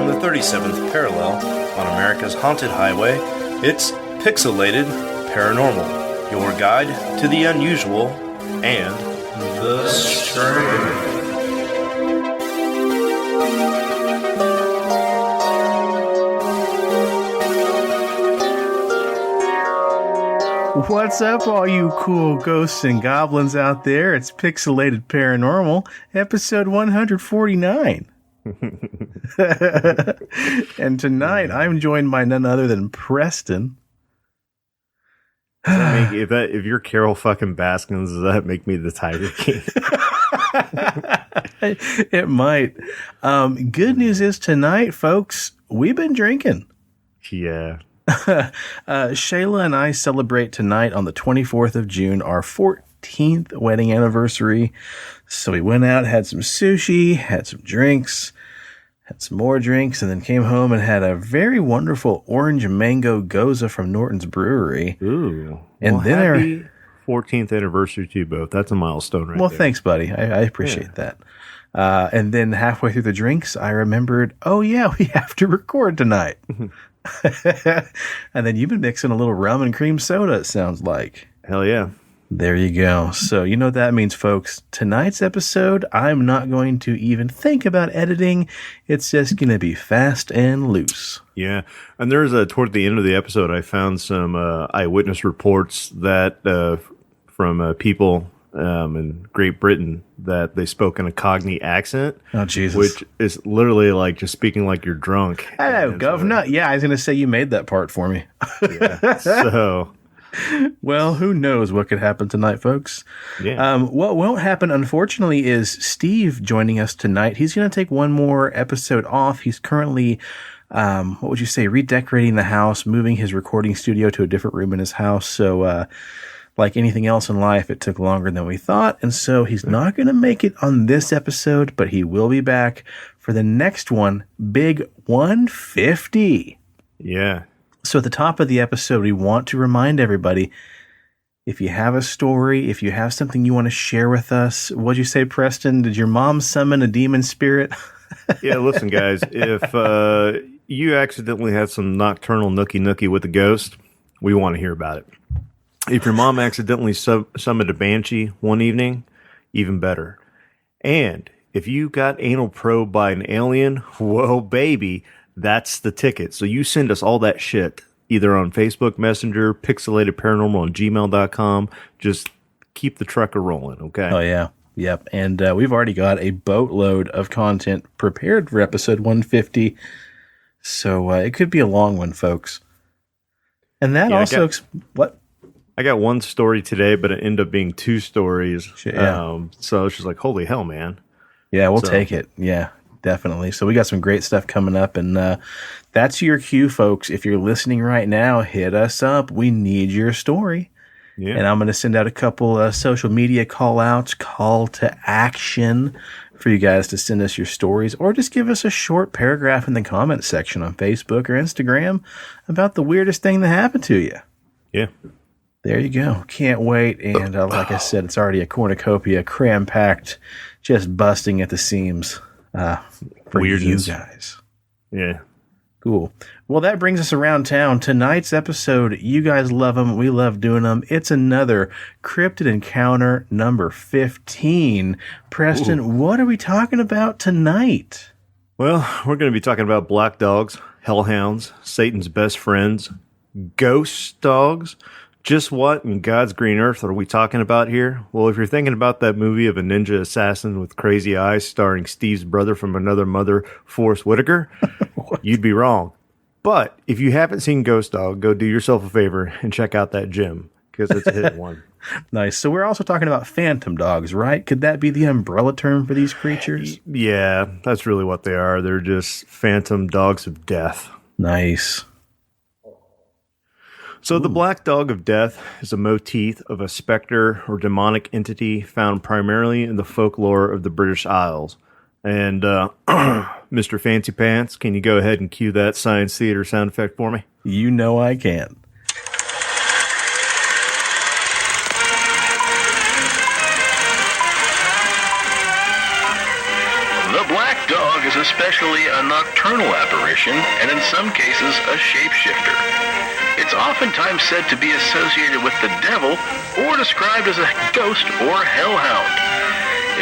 from the 37th parallel on America's haunted highway, it's Pixelated Paranormal, your guide to the unusual and the strange. What's up, all you cool ghosts and goblins out there? It's Pixelated Paranormal, episode 149. And tonight, I'm joined by none other than Preston. If you're Carol fucking Baskins, does that make me the Tiger King? It might. Good news is tonight, folks, we've been drinking. Yeah. Shayla and I celebrate tonight on the 24th of June, our 14th wedding anniversary. So we went out, had some sushi, had some drinks, had some more drinks, and then came home and had a very wonderful orange mango goza from Norton's Brewery. Ooh. And well, then happy 14th anniversary to you both. That's a milestone right there. Well, thanks, buddy. I appreciate that. And then halfway through the drinks, I remembered, oh yeah, we have to record tonight. And then you've been mixing a little rum and cream soda, it sounds like. Hell yeah. There you go. So you know what that means, folks. Tonight's episode, I'm not going to even think about editing. It's just going to be fast and loose. Yeah. And there's toward the end of the episode, I found some eyewitness reports that from people in Great Britain that they spoke in a Cockney accent. Oh, Jesus. Which is literally like just speaking like you're drunk. Hello, governor. Yeah, I was going to say you made that part for me. Yeah. So... Well, who knows what could happen tonight, folks. Yeah. What won't happen, unfortunately, is Steve joining us tonight. He's going to take one more episode off. He's currently, what would you say, redecorating the house, moving his recording studio to a different room in his house. So, like anything else in life, it took longer than we thought. And so he's not going to make it on this episode, but he will be back for the next one, Big 150. Yeah. So at the top of the episode, we want to remind everybody, if you have a story, if you have something you want to share with us, what'd you say, Preston? Did your mom summon a demon spirit? Yeah, listen, guys, if you accidentally had some nocturnal nookie with a ghost, we want to hear about it. If your mom accidentally summoned a banshee one evening, even better. And if you got anal probed by an alien, whoa, baby, that's the ticket. So you send us all that shit, either on Facebook Messenger, pixelatedparanormal on gmail.com. Just keep the trucker rolling, okay? Oh, yeah. Yep. And we've already got a boatload of content prepared for episode 150. So it could be a long one, folks. And that what? I got one story today, but it ended up being two stories. Yeah. So it's just like, holy hell, man. Yeah, we'll take it. Yeah. Definitely. So we got some great stuff coming up, and that's your cue, folks. If you're listening right now, hit us up. We need your story. Yeah. And I'm going to send out a couple social media call-outs, call to action for you guys to send us your stories, or just give us a short paragraph in the comment section on Facebook or Instagram about the weirdest thing that happened to you. Yeah. There you go. Can't wait. And like I said, it's already a cornucopia, cram-packed, just busting at the seams. For Weirdness. you guys. Yeah. Cool. Well, that brings us around town. Tonight's episode, you guys love them. We love doing them. It's another Cryptid Encounter number 15. Preston, What are we talking about tonight? Well, we're going to be talking about black dogs, hellhounds, Satan's best friends, ghost dogs. Just what in God's green earth are we talking about here? Well, if you're thinking about that movie of a ninja assassin with crazy eyes starring Steve's brother from another mother, Forrest Whitaker, you'd be wrong. But if you haven't seen Ghost Dog, go do yourself a favor and check out that gym, because it's a hit one. Nice. So we're also talking about phantom dogs, right? Could that be the umbrella term for these creatures? Yeah, that's really what they are. They're just phantom dogs of death. Nice. So the black dog of death is a motif of a specter or demonic entity found primarily in the folklore of the British Isles. And Mr. Fancy Pants, can you go ahead and cue that Science Theater sound effect for me? You know I can. The black dog is especially a nocturnal apparition and in some cases a shapeshifter. It's oftentimes said to be associated with the devil or described as a ghost or hellhound.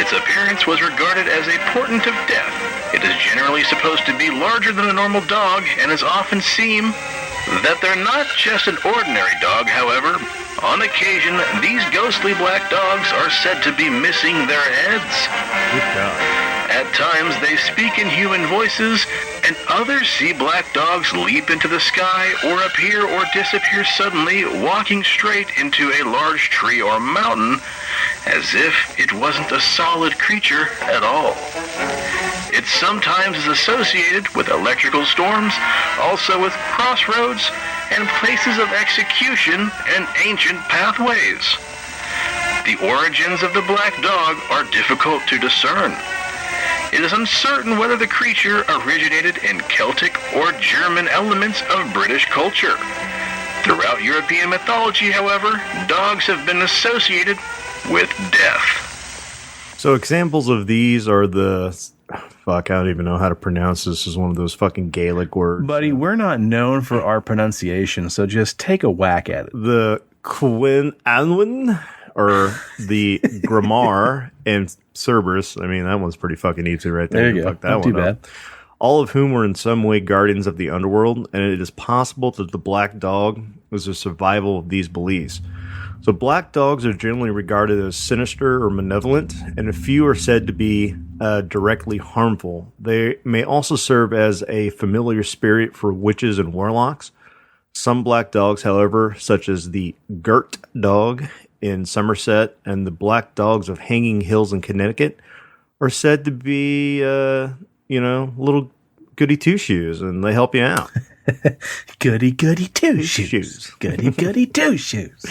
Its appearance was regarded as a portent of death. It is generally supposed to be larger than a normal dog and is often seen that they're not just an ordinary dog, however. On occasion, these ghostly black dogs are said to be missing their heads. Good God. At times, they speak in human voices, and others see black dogs leap into the sky or appear or disappear suddenly, walking straight into a large tree or mountain, as if it wasn't a solid creature at all. It sometimes is associated with electrical storms, also with crossroads and places of execution and ancient pathways. The origins of the black dog are difficult to discern. It is uncertain whether the creature originated in Celtic or German elements of British culture. Throughout European mythology, however, dogs have been associated with death. So examples of these are the... Fuck, I don't even know how to pronounce this. This is one of those fucking Gaelic words. Buddy, we're not known for our pronunciation, so just take a whack at it. The Quin Anwin, or the Grammar, and Cerberus. I mean, that one's pretty fucking easy right there. There you go. Fuck that Not one too up. bad. All of whom were in some way guardians of the underworld, and it is possible that the black dog was a survival of these beliefs. So black dogs are generally regarded as sinister or malevolent, and a few are said to be directly harmful. They may also serve as a familiar spirit for witches and warlocks. Some black dogs, however, such as the Gert dog in Somerset and the black dogs of Hanging Hills in Connecticut, are said to be, little goody two-shoes, and they help you out. Goody, goody, two-shoes. Goody, goody, two-shoes.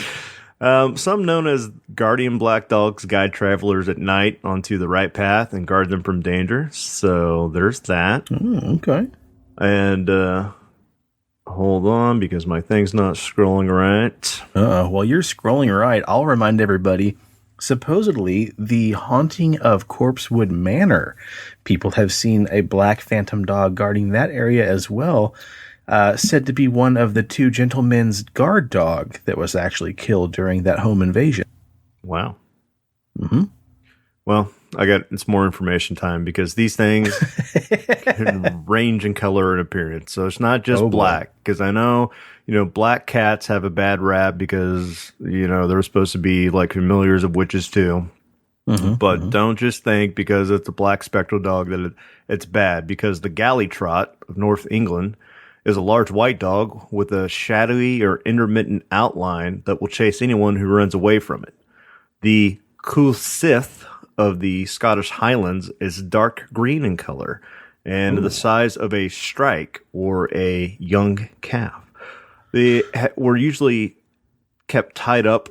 Some known as guardian black dogs guide travelers at night onto the right path and guard them from danger. So there's that. Okay. And hold on, because my thing's not scrolling right. While you're scrolling right, I'll remind everybody, supposedly the haunting of Corpsewood Manor, people have seen a black phantom dog guarding that area as well. Said to be one of the two gentlemen's guard dog that was actually killed during that home invasion. Wow. Mm-hmm. Well, it's more information time, because these things can range in color and appearance. So it's not just black, because I know, black cats have a bad rap because, they're supposed to be like familiars of witches too. Mm-hmm, but don't just think because it's a black spectral dog that it's bad, because the Galley Trot of North England is a large white dog with a shadowy or intermittent outline that will chase anyone who runs away from it. The Coolsith of the Scottish Highlands is dark green in color and the size of a strike or a young calf. They were usually kept tied up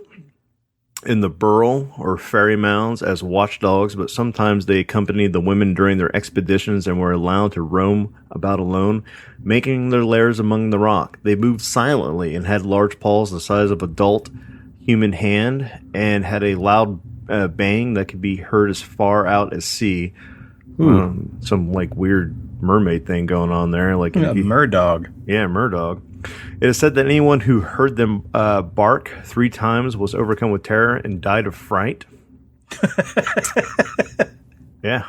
in the burrow or fairy mounds as watchdogs, but sometimes they accompanied the women during their expeditions and were allowed to roam about alone, making their lairs among the rock. They moved silently and had large paws the size of an adult human hand and had a loud bang that could be heard as far out as sea. Some like weird mermaid thing going on there. Like Murdog. Yeah, Murdog. It is said that anyone who heard them bark 3 times was overcome with terror and died of fright. Yeah.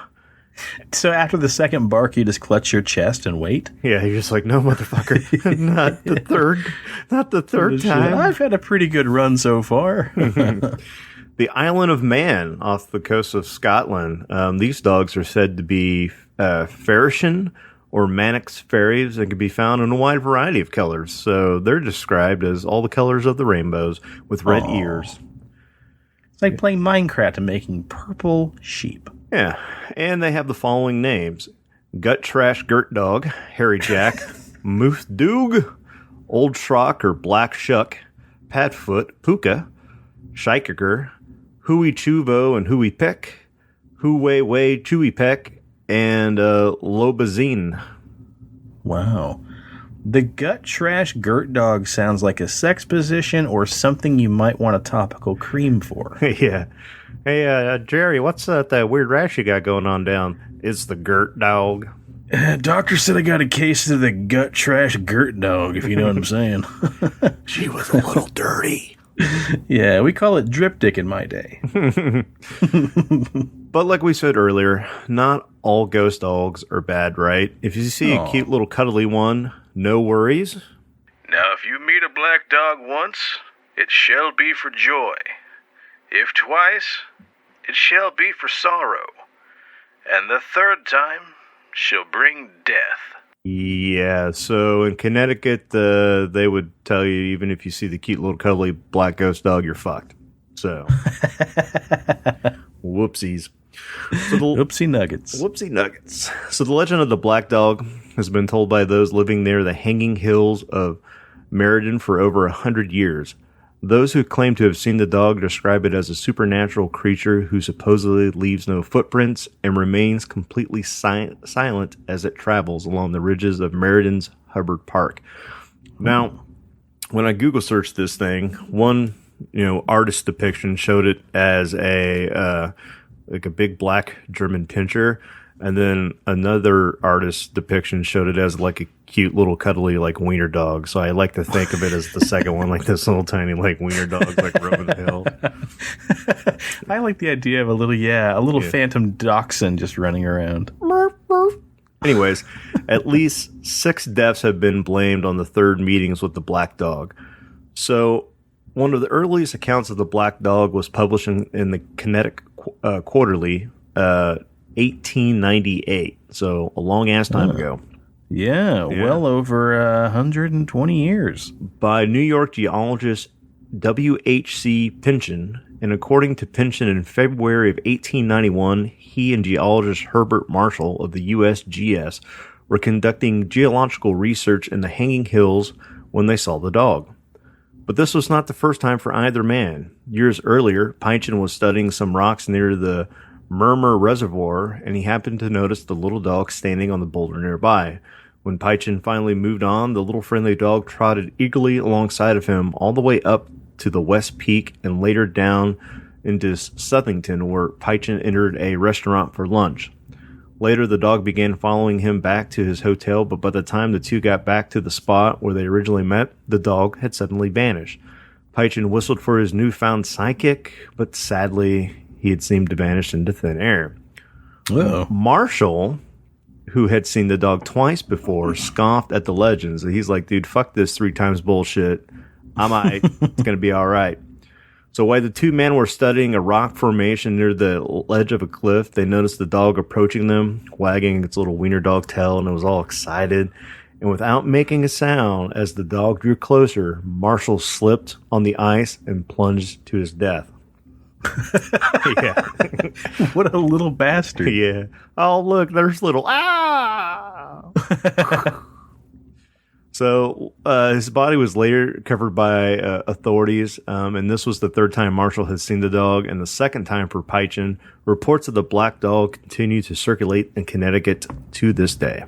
So after the second bark, you just clutch your chest and wait? Yeah, you're just like, no, motherfucker. Not the third time. I've had a pretty good run so far. The Island of Man off the coast of Scotland. These dogs are said to be Farishan or Mannix fairies and can be found in a wide variety of colors. So they're described as all the colors of the rainbows with red ears. It's like playing Minecraft and making purple sheep. Yeah, and they have the following names: Gut Trash Gert Dog, Hairy Jack, Mooth Doog, Old Shrock or Black Shuck, Padfoot, Puka, Shikaker, Hui Chuvo and Hui Peck, Hu Wei Wei Chewy Peck, and Lobazine. Wow. The Gut Trash Gert Dog sounds like a sex position or something you might want a topical cream for. Yeah. Hey, Jerry, what's that weird rash you got going on down? It's the Gert dog. Doctor said I got a case of the gut trash Gert dog, if you know what I'm saying. She was a little dirty. Yeah, we call it drip dick in my day. But like we said earlier, not all ghost dogs are bad, right? If you see a cute little cuddly one, no worries. Now, if you meet a black dog once, it shall be for joy. If twice, it shall be for sorrow. And the third time shall bring death. Yeah, so in Connecticut, they would tell you even if you see the cute little cuddly black ghost dog, you're fucked. So, whoopsies. So Whoopsie nuggets. Whoopsie nuggets. So the legend of the black dog has been told by those living near the hanging hills of Meriden for over 100 years. Those who claim to have seen the dog describe it as a supernatural creature who supposedly leaves no footprints and remains completely silent as it travels along the ridges of Meriden's Hubbard Park. Now, when I Google searched this thing, one artist depiction showed it as a big black German pinscher, and then another artist depiction showed it as like a cute little cuddly like wiener dog. So I like to think of it as the second one, like this little tiny like wiener dog like roaming the hill. I like the idea of a little phantom dachshund just running around. Anyways, at least 6 deaths have been blamed on the third meetings with the black dog. So one of the earliest accounts of the black dog was published in the Connecticut Quarterly, 1898. So a long ass time ago. Yeah, well over 120 years. By New York geologist W.H.C. Pynchon. And according to Pynchon, in February of 1891, he and geologist Herbert Marshall of the USGS were conducting geological research in the Hanging Hills when they saw the dog. But this was not the first time for either man. Years earlier, Pynchon was studying some rocks near the Murmur Reservoir, and he happened to notice the little dog standing on the boulder nearby. When Pynchon finally moved on, the little friendly dog trotted eagerly alongside of him all the way up to the West Peak and later down into Southington, where Pynchon entered a restaurant for lunch. Later, the dog began following him back to his hotel, but by the time the two got back to the spot where they originally met, the dog had suddenly vanished. Pynchon whistled for his newfound sidekick, but sadly, he had seemed to vanish into thin air. Uh-oh. Marshall, who had seen the dog twice before, scoffed at the legends. He's like, dude, fuck this 3 times bullshit. It's going to be all right. So while the two men were studying a rock formation near the ledge of a cliff, they noticed the dog approaching them, wagging its little wiener dog tail, and it was all excited. And without making a sound, as the dog drew closer, Marshall slipped on the ice and plunged to his death. Yeah. What a little bastard. Yeah. Oh, look, there's little... Ah! So his body was later covered by authorities, and this was the third time Marshall had seen the dog, and the second time for Pynchon. Reports of the black dog continue to circulate in Connecticut to this day.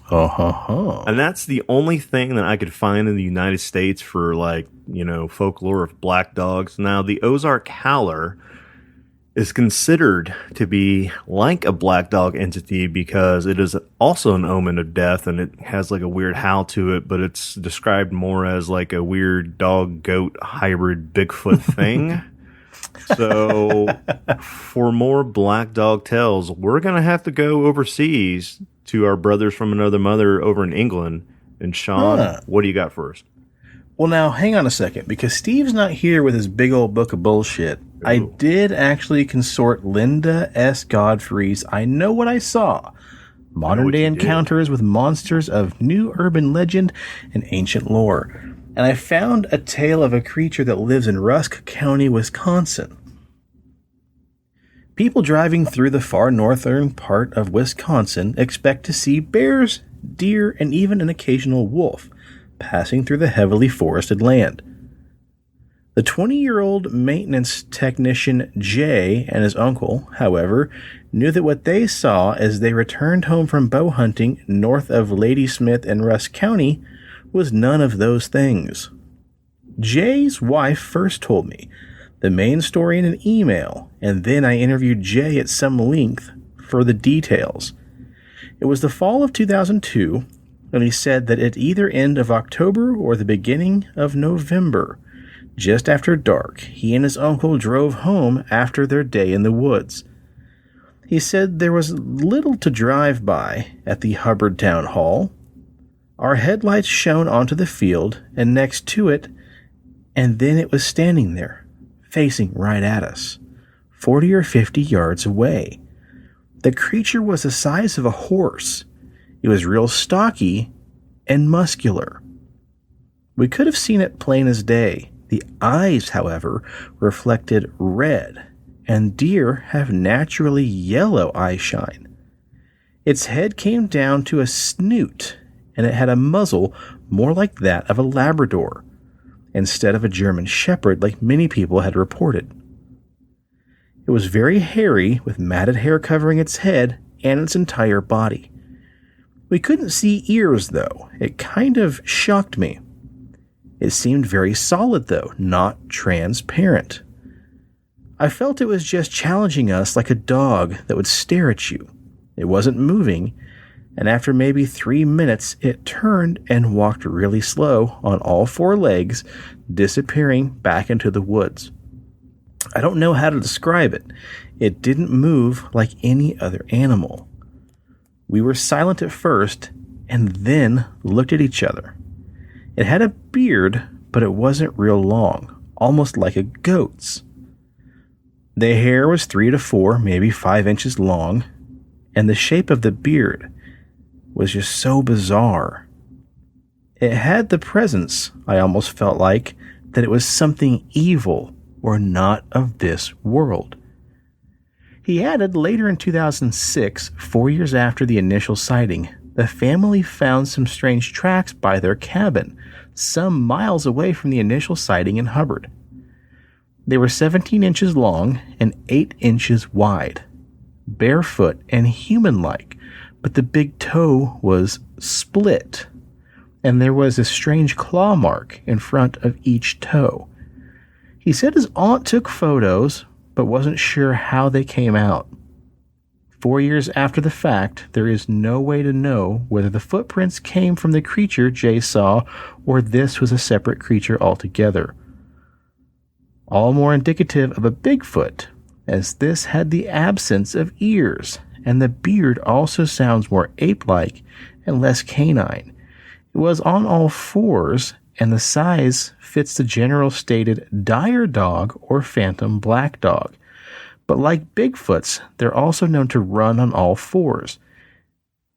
And that's the only thing that I could find in the United States for, folklore of black dogs. Now, the Ozark Howler is considered to be like a black dog entity because it is also an omen of death, and it has like a weird howl to it, but it's described more as like a weird dog-goat hybrid Bigfoot thing. So for more black dog tales, we're going to have to go overseas to our brothers from another mother over in England. And Shawn, what do you got first? Well, now, hang on a second, because Steve's not here with his big old book of bullshit. Ooh. I did actually consort Linda S. Godfrey's I Know What I Saw, Modern-Day Encounters with Monsters of New Urban Legend and Ancient Lore. And I found a tale of a creature that lives in Rusk County, Wisconsin. People driving through the far northern part of Wisconsin expect to see bears, deer, and even an occasional wolf passing through the heavily forested land. The 20-year-old maintenance technician Jay and his uncle, however, knew that what they saw as they returned home from bow hunting north of Ladysmith and Rusk County was none of those things. Jay's wife first told me the main story in an email, and then I interviewed Jay at some length for the details. It was the fall of 2002, and he said that at either end of October or the beginning of November, just after dark, he and his uncle drove home after their day in the woods. He said there was little to drive by at the Hubbard Town Hall. Our headlights shone onto the field and next to it, and then it was standing there, facing right at us, 40 or 50 yards away. The creature was the size of a horse. It was real stocky and muscular. We could have seen it plain as day. The eyes, however, reflected red, and deer have naturally yellow eyeshine. Its head came down to a snoot, and it had a muzzle more like that of a Labrador, instead of a German Shepherd like many people had reported. It was very hairy, with matted hair covering its head and its entire body. We couldn't see ears, though. It kind of shocked me. It seemed very solid, though, not transparent. I felt it was just challenging us like a dog that would stare at you. It wasn't moving, and after maybe 3 minutes, it turned and walked really slow on all 4 legs, disappearing back into the woods. I don't know how to describe it. It didn't move like any other animal. We were silent at first, and then looked at each other. It had a beard, but it wasn't real long, almost like a goat's. The hair was 3 to 4, maybe 5 inches long, and the shape of the beard was just so bizarre. It had the presence, I almost felt like, that it was something evil or not of this world. He added later in 2006, 4 years after the initial sighting, the family found some strange tracks by their cabin, some miles away from the initial sighting in Hubbard. They were 17 inches long and 8 inches wide, barefoot and human-like, but the big toe was split, and there was a strange claw mark in front of each toe. He said his aunt took photos, but wasn't sure how they came out. 4 years after the fact, there is no way to know whether the footprints came from the creature Jay saw or this was a separate creature altogether. All more indicative of a Bigfoot, as this had the absence of ears, and the beard also sounds more ape-like and less canine. It was on all 4s, and the size fits the general stated dire dog or phantom black dog. But like Bigfoots, they're also known to run on all 4s.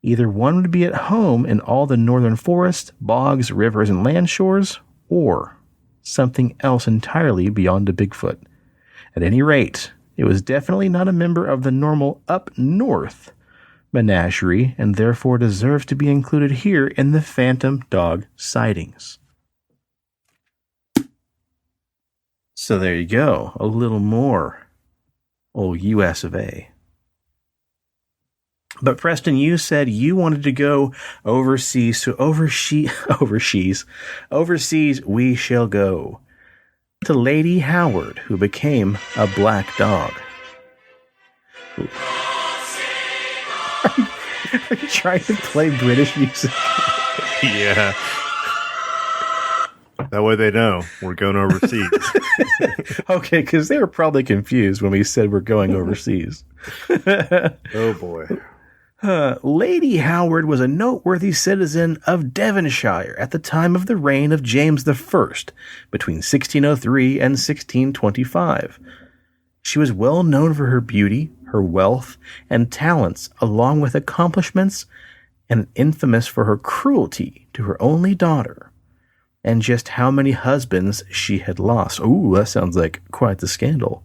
Either one would be at home in all the northern forests, bogs, rivers, and land shores, or something else entirely beyond a Bigfoot. At any rate, it was definitely not a member of the normal up north menagerie, and therefore deserves to be included here in the phantom dog sightings. So there you go, a little more old US of A. But Preston, you said you wanted to go overseas, so overseas we shall go. To Lady Howard, who became a black dog. Are you trying to play British music? Yeah. That way they know we're going overseas. Okay, because they were probably confused when we said we're going overseas. Oh, boy. Lady Howard was a noteworthy citizen of Devonshire at the time of the reign of James I, between 1603 and 1625. She was well known for her beauty, her wealth, and talents, along with accomplishments, and infamous for her cruelty to her only daughter, and just how many husbands she had lost. Ooh, that sounds like quite the scandal.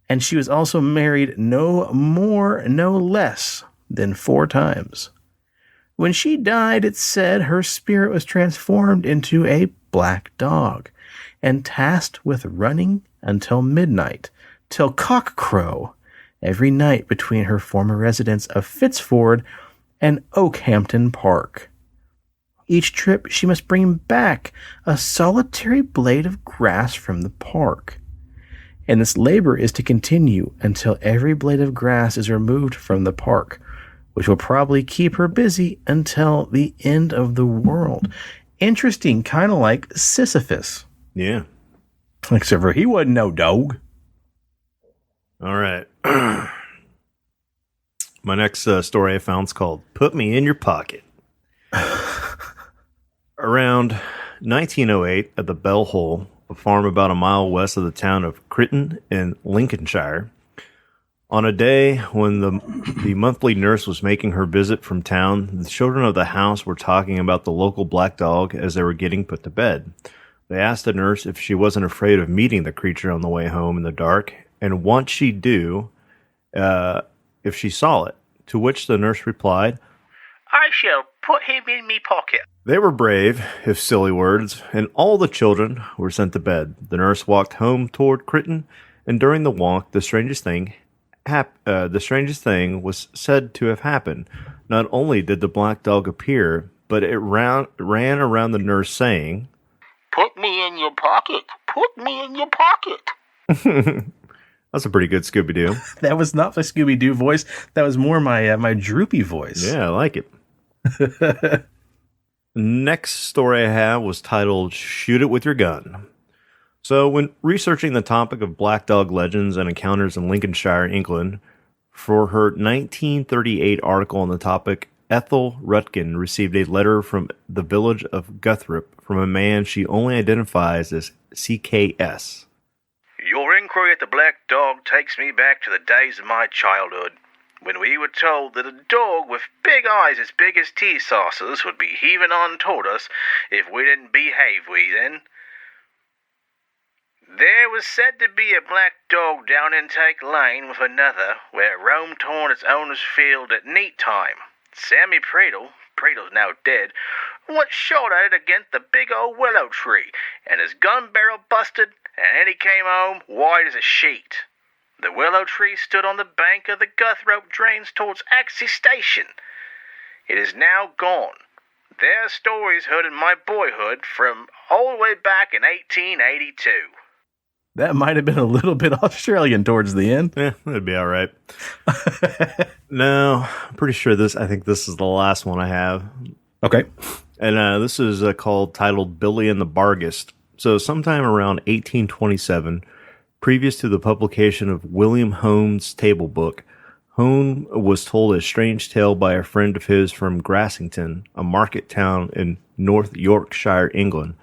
And she was also married no more, no less than 4 times. When she died, it's said her spirit was transformed into a black dog and tasked with running until midnight, till cockcrow, every night between her former residence of Fitzford and Oakhampton Park. Each trip she must bring back a solitary blade of grass from the park. and this labor is to continue until every blade of grass is removed from the park, which will probably keep her busy until the end of the world. Interesting, kind of like Sisyphus. Yeah. Except for he wasn't no dog. All right. My next story I found is called Put Me in Your Pocket. Around 1908, at the Bell Hole, a farm about a mile west of the town of Cryptid in Lincolnshire, on a day when the monthly nurse was making her visit from town, the children of the house were talking about the local black dog as they were getting put to bed. They asked the nurse if she wasn't afraid of meeting the creature on the way home in the dark, and what she'd do if she saw it, to which the nurse replied, I shall put him in me pocket. They were brave, if silly words, and all the children were sent to bed. The nurse walked home toward Cryptid, and during the walk, the strangest thing was said to have happened. Not only did the black dog appear, but it ran around the nurse saying, Put me in your pocket. Put me in your pocket. That's a pretty good Scooby-Doo. That was not my Scooby-Doo voice. That was more my my droopy voice. Yeah, I like it. Next story I have was titled Shoot It With Your Gun. So when researching the topic of black dog legends and encounters in Lincolnshire, England, for her 1938 article on the topic, Ethel Rutkin received a letter from the village of Guthrop from a man she only identifies as CKS. Your inquiry at the Black Dog takes me back to the days of my childhood, when we were told that a dog with big eyes as big as tea saucers would be heaving on toward us if we didn't behave then. There was said to be a black dog down Intake Lane with another, where it roamed toward its owner's field at neat time. Sammy Preedle's now dead, once shot at it against the big old willow tree, and his gun barrel busted, and then he came home white as a sheet. The willow tree stood on the bank of the Guthrop drains towards Axie Station. It is now gone. There are stories heard in my boyhood from all the way back in 1882. That might have been a little bit Australian towards the end. Yeah, that'd be all right. No, I'm pretty sure I think this is the last one I have. Okay. And this is titled Billy and the Bargist. So sometime around 1827, previous to the publication of William Hone's table book, Hone was told a strange tale by a friend of his from Grassington, a market town in North Yorkshire, England.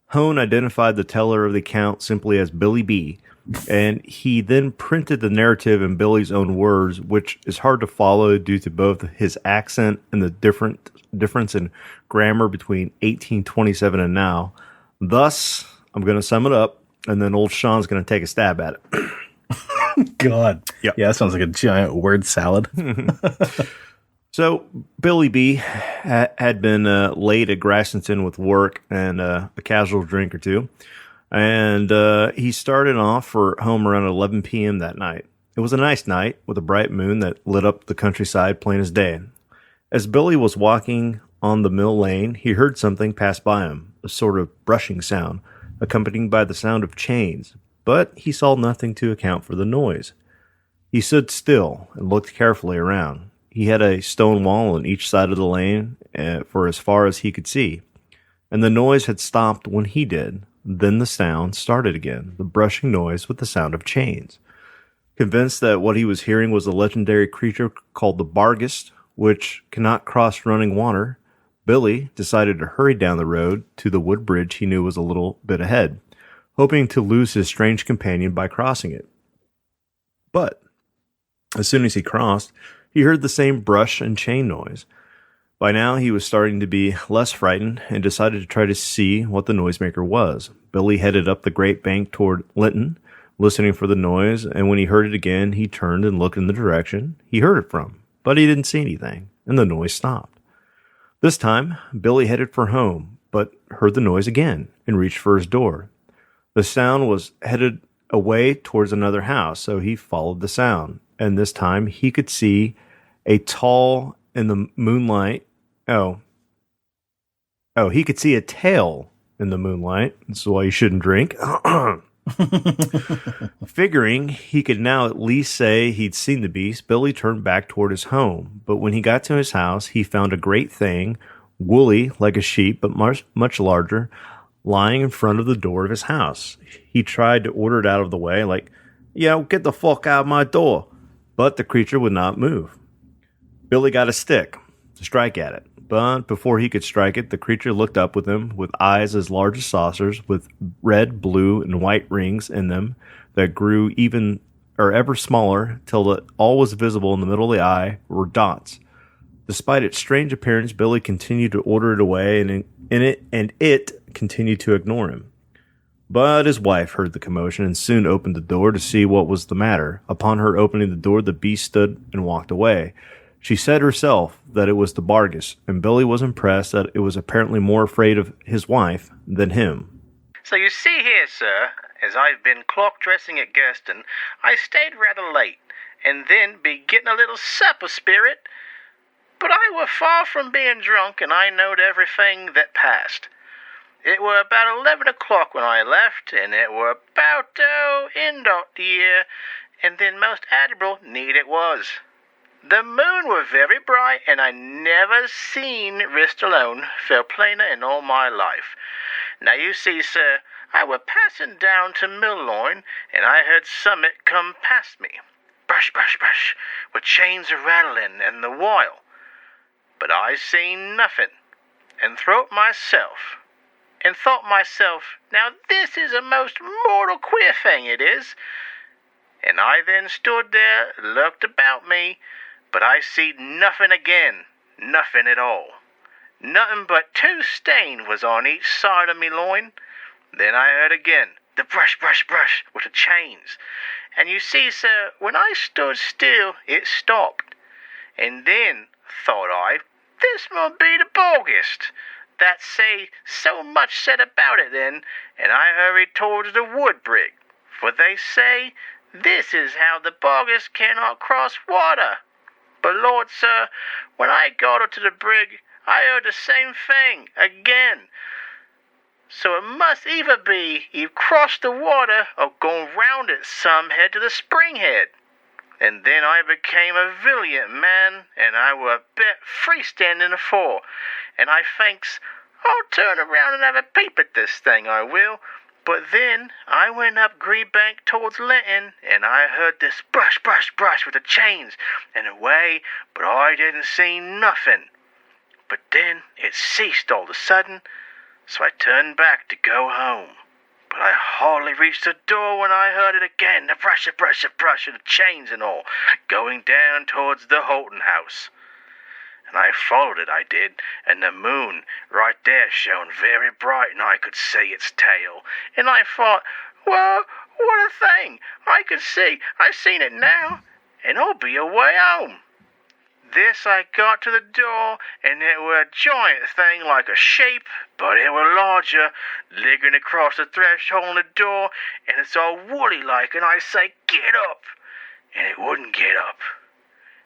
Hone identified the teller of the account simply as Billy B, and he then printed the narrative in Billy's own words, which is hard to follow due to both his accent and the difference in grammar between 1827 and now. Thus, I'm going to sum it up, and then old Sean's going to take a stab at it. God. Yep. Yeah, that sounds like a giant word salad. So, Billy B had been late at Grassington with work and a casual drink or two. And he started off for home around 11 p.m. that night. It was a nice night with a bright moon that lit up the countryside plain as day. As Billy was walking on the mill lane, he heard something pass by him, a sort of brushing sound, accompanied by the sound of chains. But he saw nothing to account for the noise. He stood still and looked carefully around. He had a stone wall on each side of the lane for as far as he could see, and the noise had stopped when he did. Then the sound started again, the brushing noise with the sound of chains. Convinced that what he was hearing was a legendary creature called the Bargist, which cannot cross running water, Billy decided to hurry down the road to the wood bridge he knew was a little bit ahead, hoping to lose his strange companion by crossing it. But as soon as he crossed, he heard the same brush and chain noise. By now, he was starting to be less frightened and decided to try to see what the noisemaker was. Billy headed up the great bank toward Linton, listening for the noise, and when he heard it again, he turned and looked in the direction he heard it from, but he didn't see anything, and the noise stopped. This time, Billy headed for home, but heard the noise again and reached for his door. The sound was headed away towards another house, so he followed the sound, and this time he could see a tall in the moonlight. He could see a tail in the moonlight. This is why you shouldn't drink. Figuring he could now at least say he'd seen the beast, Billy turned back toward his home. But when he got to his house, he found a great thing, woolly like a sheep, but much larger, lying in front of the door of his house. He tried to order it out of the way, like, get the fuck out of my door. But the creature would not move. Billy got a stick to strike at it. But before he could strike it, the creature looked up with him with eyes as large as saucers, with red, blue, and white rings in them that grew ever smaller till all was visible in the middle of the eye were dots. Despite its strange appearance, Billy continued to order it away, and it continued to ignore him. But his wife heard the commotion and soon opened the door to see what was the matter. Upon her opening the door, the beast stood and walked away. She said herself that it was the Bargus, and Billy was impressed that it was apparently more afraid of his wife than him. So you see here, sir, as I've been clock dressing at Gurston, I stayed rather late, and then be getting a little supper spirit. But I were far from being drunk, and I knowed everything that passed. It were about 11 o'clock when I left, and it were about, end of the year, and then most admirable need it was. The moon were very bright, and I never seen wrist alone fell plainer in all my life. Now you see, sir, I were passing down to Millloin, and I heard summit come past me. Brush, brush, brush, with chains a rattling and the while. But I seen nothing, and thought myself, now this is a most mortal queer thing it is. And I then stood there, looked about me, but I seed nothing again, nothing at all. Nothing but 2 stain was on each side of me loin. Then I heard again, the brush, brush, brush, with the chains. And you see, sir, when I stood still, it stopped. And then, thought I, this must be the August. That say so much said about it then, and I hurried towards the wood brig. For they say, this is how the August cannot cross water. But Lord, sir, when I got up to the brig, I heard the same thing again. So it must either be you've crossed the water or gone round it some head to the spring head. And then I became a valiant man, and I were a bit freestanding afore. And I thinks, I'll turn around and have a peep at this thing, I will. But then I went up Greenbank towards Linton, and I heard this brush, brush, brush with the chains, and away, but I didn't see nothing. But then it ceased all of a sudden, so I turned back to go home. But I hardly reached the door when I heard it again, the brush, the brush, the brush of the chains and all, going down towards the Holton house. And I followed it, I did, and the moon right there shone very bright, and I could see its tail. And I thought, well, what a thing! I seen it now, and I'll be away home. This I got to the door, and it were a giant thing like a sheep, but it were larger, ligging across the threshold on the door, and it's all woolly like, and I say, get up, and it wouldn't get up.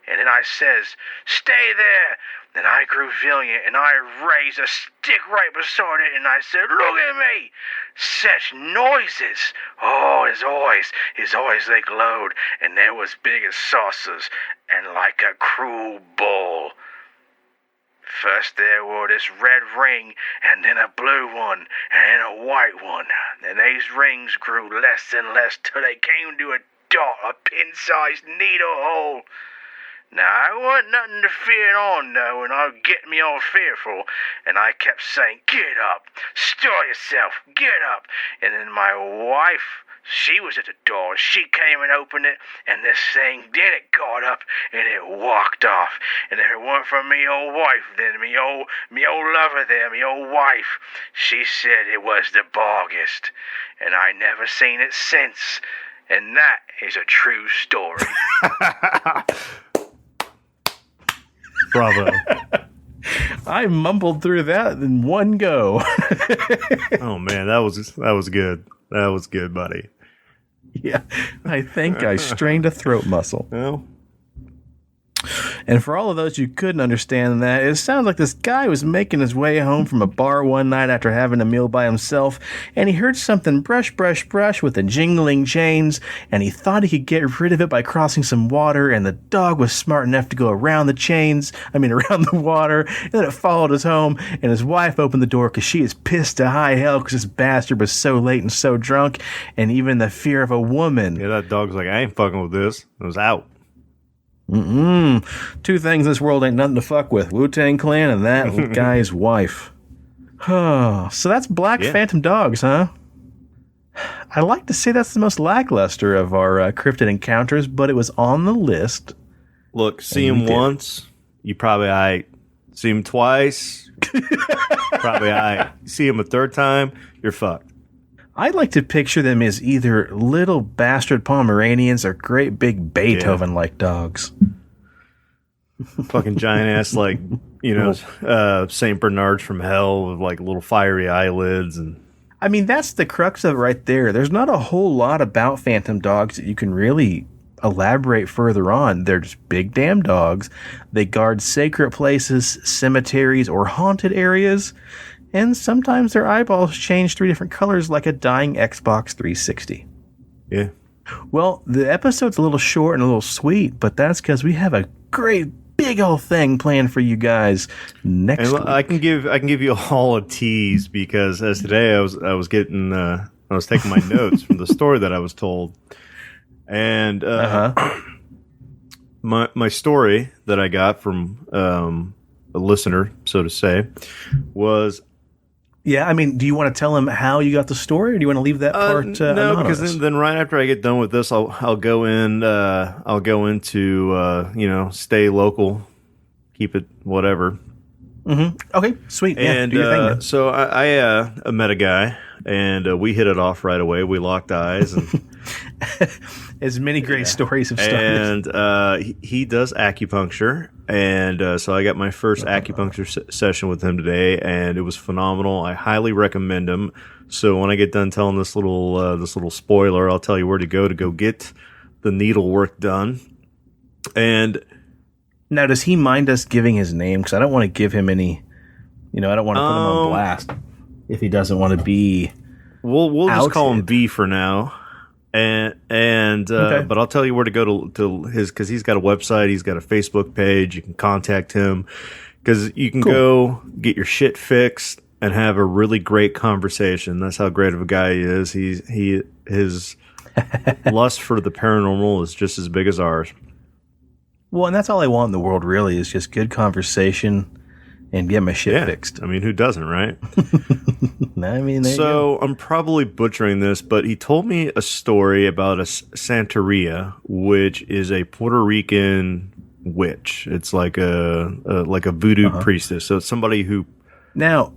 And then I says, stay there. Then I grew valiant, and I raised a stick right beside it, and I said, look at me. Such noises. Oh, his eyes they glowed, and they was big as saucers, and like a cruel bull. First there were this red ring, and then a blue one, and then a white one. And these rings grew less and less till they came to a dot, a pin-sized needle hole. Now, I wasn't nothing to fear on, though, and I'd get me all fearful, and I kept saying, get up, stir yourself, get up. And then my wife, she was at the door, and she came and opened it, and this thing, then it got up, and it walked off. And if it weren't for me old wife, then me old lover there, me old wife, she said it was the August, and I never seen it since. And that is a true story. Bravo. I mumbled through that in one go. Oh man, that was good. That was good, buddy. Yeah, I think I strained a throat muscle. Well, And for all of those who couldn't understand that, it sounds like this guy was making his way home from a bar one night after having a meal by himself, and he heard something brush, brush, brush with the jingling chains, and he thought he could get rid of it by crossing some water, and the dog was smart enough to go around the water, and then it followed us home, and his wife opened the door because she is pissed to high hell because this bastard was so late and so drunk, and even the fear of a woman. Yeah, that dog's like, I ain't fucking with this. It was out. Two things in this world ain't nothing to fuck with. Wu-Tang Clan and that guy's wife. So that's Black Phantom Dogs, huh? I like to say that's the most lackluster of our cryptid encounters, but it was on the list. Look, see him once, you probably aight. See him twice, probably aight. See him a third time, you're fucked. I like to picture them as either little bastard Pomeranians or great big Beethoven-like dogs. Fucking giant ass, like, St. Bernards from hell with like little fiery eyelids. And I mean, that's the crux of it right there. There's not a whole lot about phantom dogs that you can really elaborate further on. They're just big damn dogs. They guard sacred places, cemeteries, or haunted areas. And sometimes their eyeballs change 3 different colors like a dying Xbox 360. Yeah. Well, the episode's a little short and a little sweet, but that's because we have a great big old thing planned for you guys next week. I can give you all a tease because as today I was taking my notes from the story that I was told, and my story that I got from a listener, so to say, was. Yeah, I mean, do you want to tell him how you got the story, or do you want to leave that part no, anonymous? because then right after I get done with this, I'll go into stay local, keep it whatever. Mm-hmm. Okay, sweet. Yeah, and do your thing, man. so I met a guy, and we hit it off right away. We locked eyes, and as many great stories have started. And he does acupuncture, and so I got my first acupuncture session with him today, and it was phenomenal. I highly recommend him. So when I get done telling this little spoiler, I'll tell you where to go get the needle work done. And now, does he mind us giving his name? Because I don't want to give him any. I don't want to put him on blast if he doesn't want to be. We'll just call him B for now. Okay. But I'll tell you where to go to his, because he's got a website, he's got a Facebook page. You can contact him because you can go get your shit fixed and have a really great conversation. That's how great of a guy he is. His lust for the paranormal is just as big as ours. Well, and that's all I want in the world, really, is just good conversation and get my shit fixed. I mean, who doesn't, right? I mean, there you go. I'm probably butchering this, but he told me a story about a Santeria, which is a Puerto Rican witch. It's like a voodoo priestess. So it's somebody who. Now,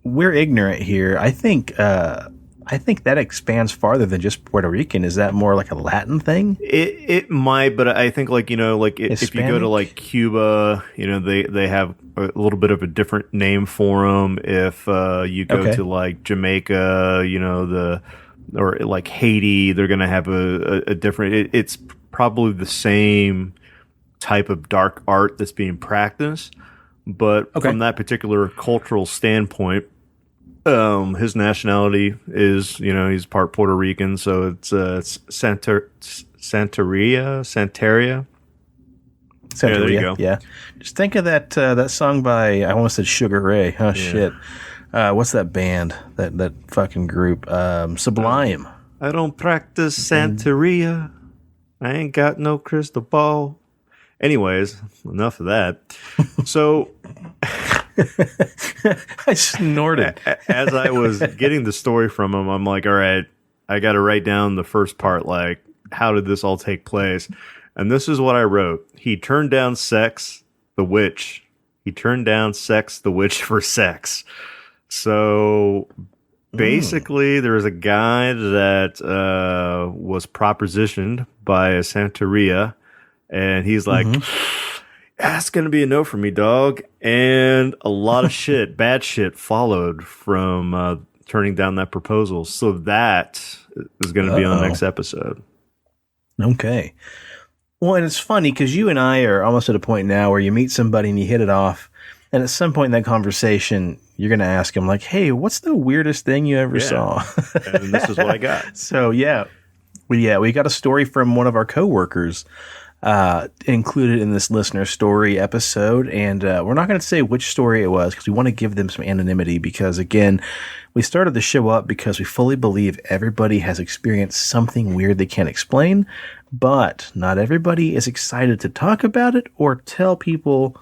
we're ignorant here. I think that expands farther than just Puerto Rican. Is that more like a Latin thing? It might, but I think if you go to like Cuba, they have a little bit of a different name for them. If you go to like Jamaica, or like Haiti, they're going to have a different. It's probably the same type of dark art that's being practiced, but from that particular cultural standpoint. His nationality is, he's part Puerto Rican, so it's Santeria. Yeah, there you go. Yeah. Just think of that song by, I almost said Sugar Ray. Oh, shit. What's that band? That fucking group? Sublime. I don't practice Santeria. I ain't got no crystal ball. Anyways, enough of that. So... I snorted. As I was getting the story from him, I'm like, all right, I got to write down the first part, like, how did this all take place? And this is what I wrote. He turned down sex, the witch. He turned down sex, the witch for sex. So basically, there was a guy that was propositioned by a Santeria, and he's like... That's going to be a no for me, dog. And a lot of shit, bad shit followed from turning down that proposal. So that is going to be on the next episode. Okay. Well, and it's funny because you and I are almost at a point now where you meet somebody and you hit it off. And at some point in that conversation, you're going to ask them, like, hey, what's the weirdest thing you ever saw? And this is what I got. So, we got a story from one of our coworkers included in this listener story episode. And we're not going to say which story it was because we want to give them some anonymity because, again, we started the show up because we fully believe everybody has experienced something weird they can't explain, but not everybody is excited to talk about it or tell people,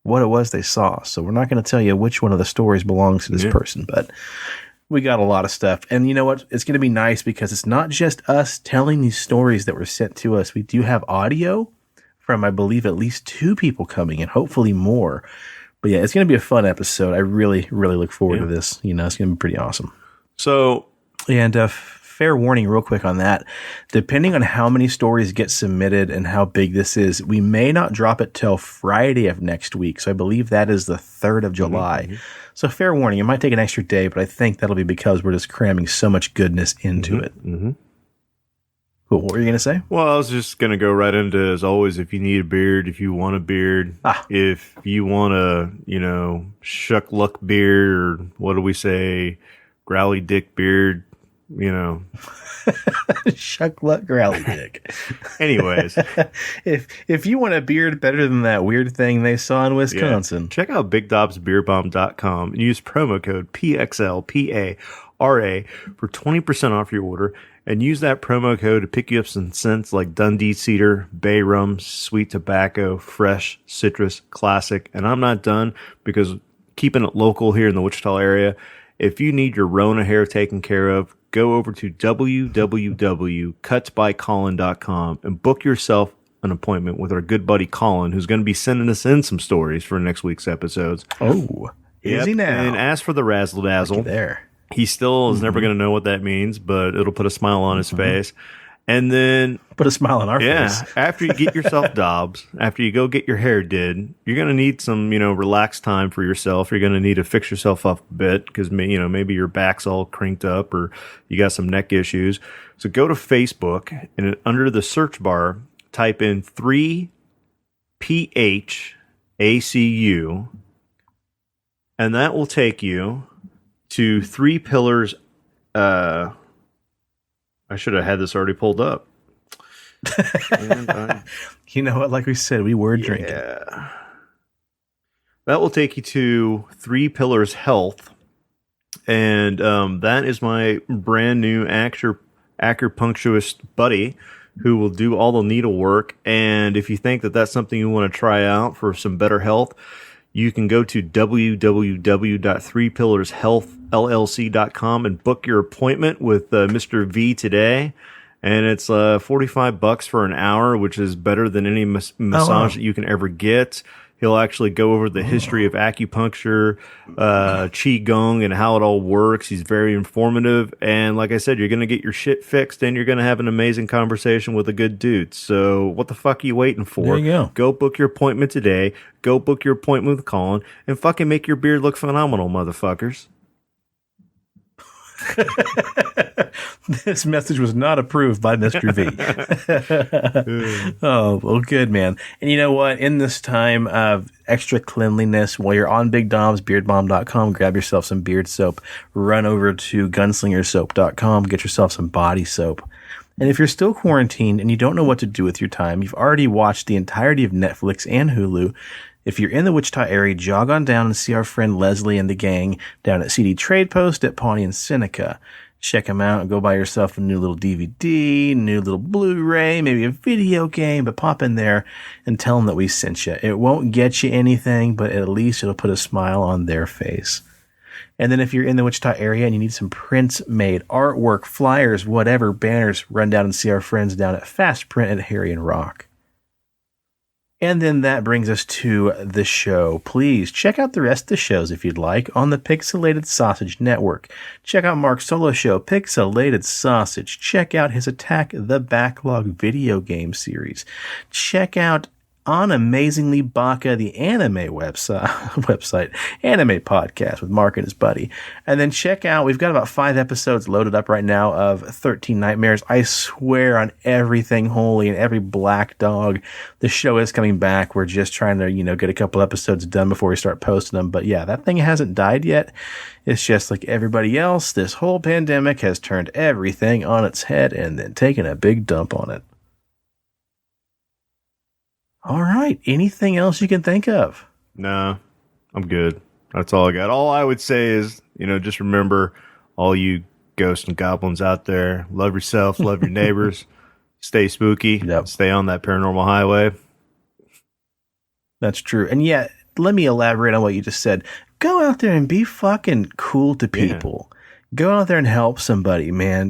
what it was they saw. So we're not going to tell you which one of the stories belongs to this person, but we got a lot of stuff. And you know what? It's going to be nice because it's not just us telling these stories that were sent to us. We do have audio from, I believe, at least 2 people coming and hopefully more. But yeah, it's going to be a fun episode. I really, really look forward to this. It's going to be pretty awesome. So, and fair warning real quick on that. Depending on how many stories get submitted and how big this is, we may not drop it till Friday of next week. So I believe that is the 3rd of July. Mm-hmm. So fair warning, it might take an extra day, but I think that'll be because we're just cramming so much goodness into it. Mm-hmm. Cool. What were you going to say? Well, I was just going to go right into, as always, if you need a beard, if you want a beard, if you want a, shuck luck beard, or what do we say, growly dick beard, Shuck luck growly dick. Anyways, if you want a beard better than that weird thing they saw in Wisconsin, check out BigDobsBeardBomb.com and use promo code PXLPARA for 20% off your order. And use that promo code to pick you up some scents like Dundee Cedar, Bay Rum, Sweet Tobacco, Fresh, Citrus, Classic. And I'm not done because keeping it local here in the Wichita area, if you need your Rona hair taken care of, go over to www.cutsbycolin.com and book yourself an appointment with our good buddy Colin, who's going to be sending us in some stories for next week's episodes. Oh, is he now? And as for the razzle dazzle, there. He still is never going to know what that means, but it'll put a smile on his face. And then put a smile on our face. After you get yourself dobs, after you go get your hair did, you're going to need some, relaxed time for yourself. You're going to need to fix yourself up a bit because, maybe your back's all crinked up or you got some neck issues. So go to Facebook and under the search bar, type in 3PHACU, and that will take you to 3 Pillars. I should have had this already pulled up. You know what? Like we said, we were drinking. That will take you to 3 Pillars Health. And that is my brand new acupuncturist buddy who will do all the needlework. And if you think that that's something you want to try out for some better health, you can go to www.3pillarshealthllc.com and book your appointment with Mr. V today. And it's $45 for an hour, which is better than any massage that you can ever get. He'll actually go over the history of acupuncture, qigong, and how it all works. He's very informative. And like I said, you're going to get your shit fixed and you're going to have an amazing conversation with a good dude. So what the fuck are you waiting for? There you go. Go book your appointment today. Go book your appointment with Colin and fucking make your beard look phenomenal, motherfuckers. This message was not approved by Mr. V. Oh, well, good, man. And you know what? In this time of extra cleanliness, while you're on BigDomsBeardBomb.com, grab yourself some beard soap. Run over to GunslingerSoap.com, get yourself some body soap. And if you're still quarantined and you don't know what to do with your time, you've already watched the entirety of Netflix and Hulu. If you're in the Wichita area, jog on down and see our friend Leslie and the gang down at CD Trade Post at Pawnee and Seneca. Check them out and go buy yourself a new little DVD, new little Blu-ray, maybe a video game, but pop in there and tell them that we sent you. It won't get you anything, but at least it'll put a smile on their face. And then if you're in the Wichita area and you need some prints made, artwork, flyers, whatever, banners, run down and see our friends down at Fast Print at Harry and Rock. And then that brings us to the show. Please check out the rest of the shows if you'd like on the Pixelated Sausage Network. Check out Mark's solo show, Pixelated Sausage. Check out his Attack the Backlog video game series. Check out on Amazingly Baka, the anime website, anime podcast with Mark and his buddy. And then check out, we've got about 5 episodes loaded up right now of 13 Nightmares. I swear on everything holy and every black dog, the show is coming back. We're just trying to, get a couple episodes done before we start posting them. But yeah, that thing hasn't died yet. It's just like everybody else. This whole pandemic has turned everything on its head and then taken a big dump on it. All right. Anything else you can think of? No, I'm good. That's all I got. All I would say is, just remember, all you ghosts and goblins out there, love yourself, love your neighbors, stay spooky, stay on that paranormal highway. That's true. And yeah, let me elaborate on what you just said. Go out there and be fucking cool to people. Yeah. Go out there and help somebody, man.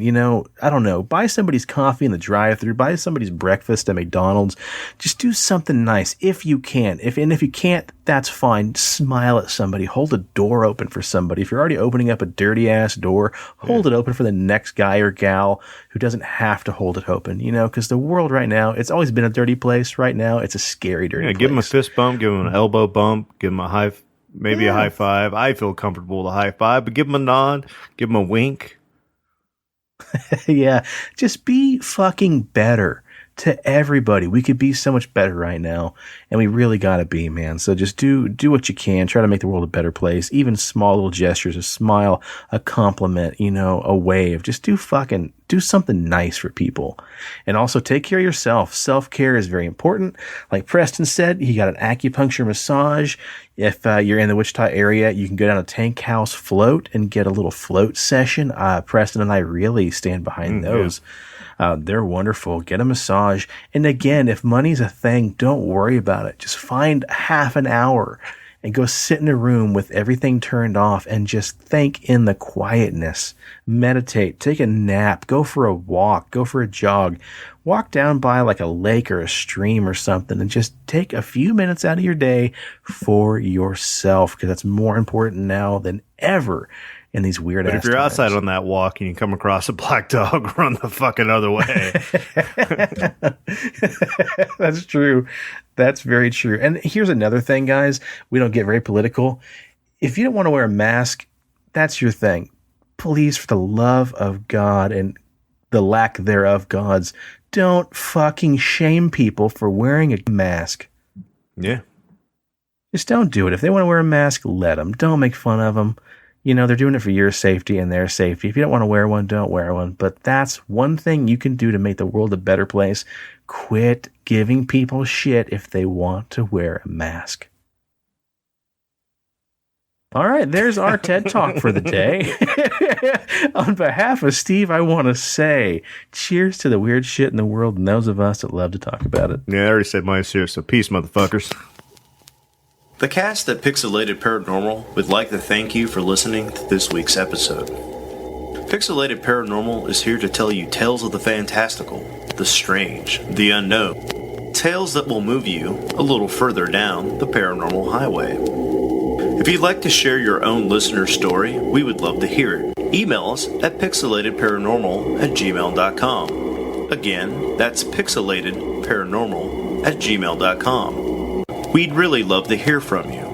I don't know. Buy somebody's coffee in the drive-thru. Buy somebody's breakfast at McDonald's. Just do something nice if you can. If you can't, that's fine. Smile at somebody. Hold a door open for somebody. If you're already opening up a dirty-ass door, hold it open for the next guy or gal who doesn't have to hold it open, because the world right now, it's always been a dirty place. Right now, it's a scary, dirty place. Give them a fist bump. Give them an elbow bump. Give them a high Maybe a high five. I feel comfortable with a high five, but give them a nod, give them a wink. Yeah, just be fucking better to everybody. We could be so much better right now, and we really gotta be, man. So just do what you can. Try to make the world a better place. Even small little gestures, a smile, a compliment, a wave. Just do something nice for people. And also take care of yourself. Self-care is very important. Like Preston said, he got an acupuncture massage. If you're in the Wichita area, you can go down to Tank House Float and get a little float session. Preston and I really stand behind those. Yeah. They're wonderful. Get a massage. And again, if money's a thing, don't worry about it. Just find half an hour and go sit in a room with everything turned off and just think in the quietness. Meditate, take a nap, go for a walk, go for a jog, walk down by like a lake or a stream or something and just take a few minutes out of your day for yourself, because that's more important now than ever in these weird ass But if you're times. outside on that walk and you come across a black dog, run the fucking other way. That's true. That's very true. And here's another thing, guys. We don't get very political. If you don't want to wear a mask, that's your thing. Please, for the love of God and the lack thereof gods, don't fucking shame people for wearing a mask. Yeah. Just don't do it. If they want to wear a mask, let them. Don't make fun of them. They're doing it for your safety and their safety. If you don't want to wear one, don't wear one. But that's one thing you can do to make the world a better place. Quit giving people shit if they want to wear a mask. All right, there's our TED Talk for the day. On behalf of Steve, I want to say cheers to the weird shit in the world and those of us that love to talk about it. Yeah, I already said mine's here, so peace, motherfuckers. The cast at Pixelated Paranormal would like to thank you for listening to this week's episode. Pixelated Paranormal is here to tell you tales of the fantastical, the strange, the unknown. Tales that will move you a little further down the paranormal highway. If you'd like to share your own listener story, we would love to hear it. Email us at pixelatedparanormal@gmail.com. Again, that's pixelatedparanormal@gmail.com. We'd really love to hear from you.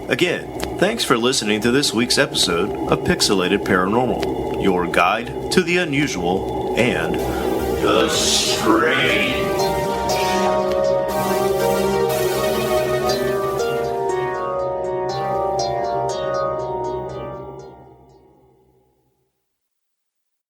Again, thanks for listening to this week's episode of Pixelated Paranormal, your guide to the unusual and the strange.